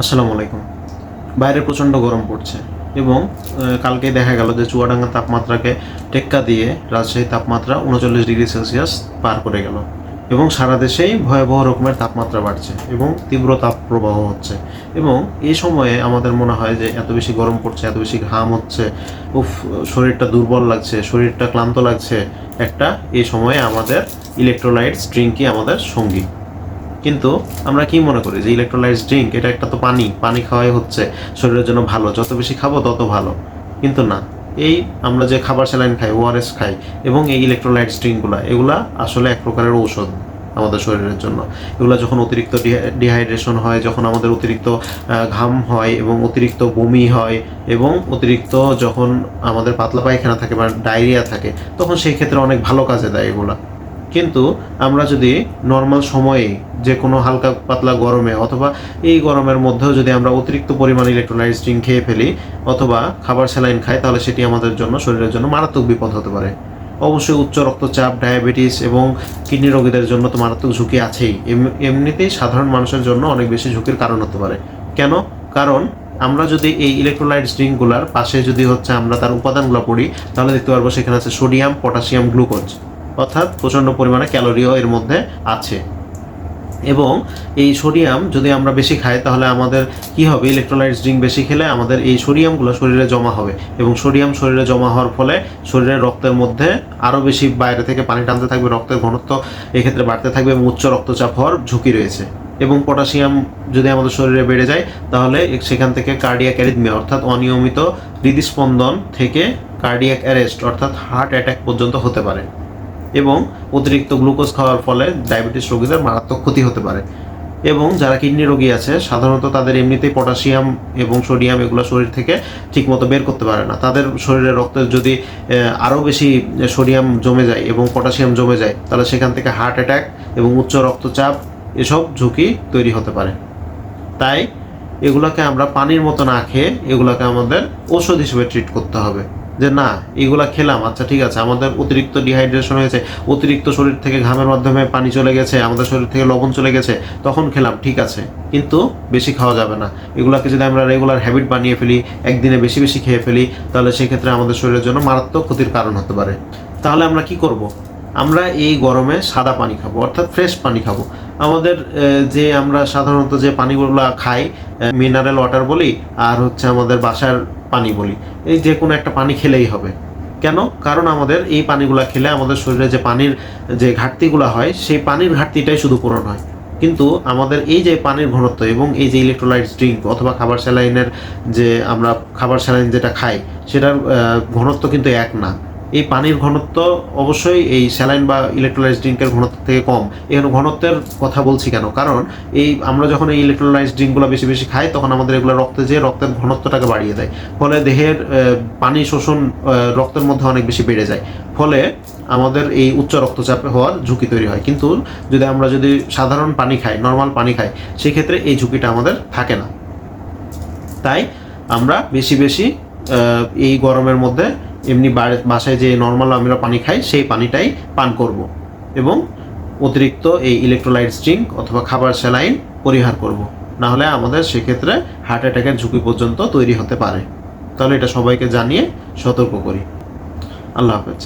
আসসালামু আলাইকুম। বাইরে প্রচণ্ড গরম পড়ছে এবং কালকে দেখা গেল যে চুয়াডাঙ্গার তাপমাত্রাকে টেক্কা দিয়ে রাজশাহীর তাপমাত্রা ৩৯ ডিগ্রি সেলসিয়াস পার করে গেল এবং সারা দেশেই ভয়াবহ রকমের তাপমাত্রা বাড়ছে এবং তীব্র তাপ প্রবাহ হচ্ছে। এবং এই সময়ে আমাদের মনে হয় যে এত বেশি গরম পড়ছে, এত বেশি ঘাম হচ্ছে, উফ, শরীরটা দুর্বল লাগছে, শরীরটা ক্লান্ত লাগছে। এই সময়ে আমাদের ইলেকট্রোলাইটস ড্রিঙ্কই আমাদের সঙ্গী। কিন্তু আমরা কি মনে করি যে ইলেকট্রোলাইটস ড্রিঙ্ক এটা একটা তো পানি খাওয়াই হচ্ছে শরীরের জন্য ভালো, যত বেশি খাবো তত ভালো। কিন্তু না, এই আমরা যে খাবার স্যালাইন খাই, ওআরএস খাই এবং এই ইলেকট্রোলাইটস ড্রিঙ্কগুলো এগুলা আসলে এক প্রকারের ঔষধ আমাদের শরীরের জন্য। এগুলো যখন অতিরিক্ত ডিহাইড্রেশন হয়, যখন আমাদের অতিরিক্ত ঘাম হয় এবং অতিরিক্ত বমি হয় এবং অতিরিক্ত যখন আমাদের পাতলা পায়খানা থাকে বা ডায়রিয়া থাকে, তখন সেই ক্ষেত্রে অনেক ভালো কাজে দেয় এগুলা। কিন্তু আমরা যদি নর্মাল সময়ে যে কোনো হালকা পাতলা গরমে অথবা এই গরমের মধ্যেও যদি আমরা অতিরিক্ত পরিমাণ ইলেকট্রোলাইটস ড্রিঙ্ক খেয়ে ফেলি অথবা খাবার স্যালাইন খাই, তাহলে সেটি আমাদের জন্য, শরীরের জন্য মারাত্মক বিপদ হতে পারে। অবশ্যই উচ্চ রক্তচাপ, ডায়াবেটিস এবং কিডনি রোগীদের জন্য তো মারাত্মক ঝুঁকি আছেই। এমনিতেই সাধারণ মানুষের জন্য অনেক বেশি ঝুঁকির কারণ হতে পারে। কেন? কারণ আমরা যদি এই ইলেকট্রোলাইটস ড্রিঙ্কগুলোর পাশে যদি আমরা তার উপাদানগুলো পড়ি, তাহলে দেখতে পারবো সেখানে আছে সোডিয়াম, পটাশিয়াম, গ্লুকোজ, অর্থাৎ প্রচণ্ড পরিমাণে ক্যালোরিও এর মধ্যে আছে। এবং এই সোডিয়াম যদি আমরা বেশি খাই, তাহলে আমাদের কি হবে, ইলেকট্রোলাইটস ড্রিঙ্ক বেশি খেলে আমাদের এই সোডিয়ামগুলো শরীরে জমা হবে এবং সোডিয়াম শরীরে জমা হওয়ার ফলে শরীরের রক্তের মধ্যে আরও বেশি বাইরে থেকে পানি টানতে থাকবে, রক্তের ঘনত্ব এক্ষেত্রে বাড়তে থাকবে এবং উচ্চ রক্তচাপ হওয়ার ঝুঁকি রয়েছে। এবং পটাশিয়াম যদি আমাদের শরীরে বেড়ে যায়, তাহলে সেখান থেকে কার্ডিয়াক অ্যারিথমিয়া অর্থাৎ অনিয়মিত হৃদস্পন্দন থেকে কার্ডিয়াক অ্যারেস্ট অর্থাৎ হার্ট অ্যাটাক পর্যন্ত হতে পারে। এবং অতিরিক্ত গ্লুকোজ খাওয়ার ফলে ডায়াবেটিস রোগীদের মারাত্মক ক্ষতি হতে পারে। এবং যারা কিডনি রোগী আছে, সাধারণত তাদের এমনিতেই পটাশিয়াম এবং সোডিয়াম এগুলো শরীর থেকে ঠিকমতো বের করতে পারে না। তাদের শরীরে রক্তের যদি আরও বেশি সোডিয়াম জমে যায় এবং পটাশিয়াম জমে যায়, তাহলে সেখান থেকে হার্ট অ্যাটাক এবং উচ্চ রক্তচাপ এসব ঝুঁকি তৈরি হতে পারে। তাই এগুলোকে আমরা পানির মতো না খেয়ে এগুলোকে আমাদের ঔষধ হিসেবে ট্রিট করতে হবে। যে না, এগুলা খেলাম, আচ্ছা ঠিক আছে, আমাদের অতিরিক্ত ডিহাইড্রেশন হয়েছে, অতিরিক্ত শরীর থেকে ঘামের মাধ্যমে পানি চলে গেছে, আমাদের শরীর থেকে লবণ চলে গেছে, তখন খেলাম, ঠিক আছে, কিন্তু বেশি খাওয়া যাবে না। এগুলাকে যদি আমরা রেগুলার হ্যাবিট বানিয়ে ফেলি, একদিনে বেশি বেশি খেয়ে ফেলি, তাহলে সেক্ষেত্রে আমাদের শরীরের জন্য মারাত্মক ক্ষতির কারণ হতে পারে। তাহলে আমরা কি করব? আমরা এই গরমে সাদা পানি খাবো, অর্থাৎ ফ্রেশ পানি খাবো। আমাদের যে আমরা সাধারণত যে পানিগুলো খাই, মিনারেল ওয়াটার বলি আর আমাদের বাসার পানি বলি, এই যে কোনো একটা পানি খেলেই হবে। কেন? কারণ আমাদের এই পানিগুলো খেলে আমাদের শরীরে যে পানির যে ঘাটতিগুলো হয়, সেই পানির ঘাটতিটাই শুধু পূরণ হয়। কিন্তু আমাদের এই যে পানির ঘনত্ব এবং এই যে ইলেকট্রোলাইটস ড্রিঙ্ক অথবা খাবার স্যালাইনের যে আমরা খাবার স্যালাইন যেটা খাই, সেটার ঘনত্ব কিন্তু এক না। এই পানির ঘনত্ব অবশ্যই এই স্যালাইন বা ইলেকট্রোলাইটস ড্রিঙ্কের ঘনত্ব থেকে কম। এখানে ঘনত্বের কথা বলছি কেন? কারণ আমরা যখন এই ইলেকট্রোলাইটস ড্রিঙ্কগুলো বেশি বেশি খাই, তখন আমাদের এগুলো রক্তে যেয়ে রক্তের ঘনত্বটাকে বাড়িয়ে দেয়। ফলে দেহের পানি শোষণ রক্তের মধ্যে অনেক বেশি বেড়ে যায়। ফলে আমাদের এই উচ্চ রক্তচাপ হওয়ার ঝুঁকি তৈরি হয়। কিন্তু আমরা যদি সাধারণ পানি খাই, নর্মাল পানি খাই, সেক্ষেত্রে এই ঝুঁকিটা আমাদের থাকে না। তাই আমরা বেশি বেশি এই গরমের মধ্যে এমনি বাসায় যে নর্মাল আমরা পানি খাই, সেই পানিটাই পান করব এবং অতিরিক্ত এই ইলেকট্রোলাইটস ড্রিঙ্ক অথবা খাবার স্যালাইন পরিহার করব। না হলে আমাদের সেক্ষেত্রে হার্ট অ্যাটাকের ঝুঁকি পর্যন্ত তৈরি হতে পারে। তাহলে এটা সবাইকে জানিয়ে সতর্ক করি। আল্লাহ হাফেজ।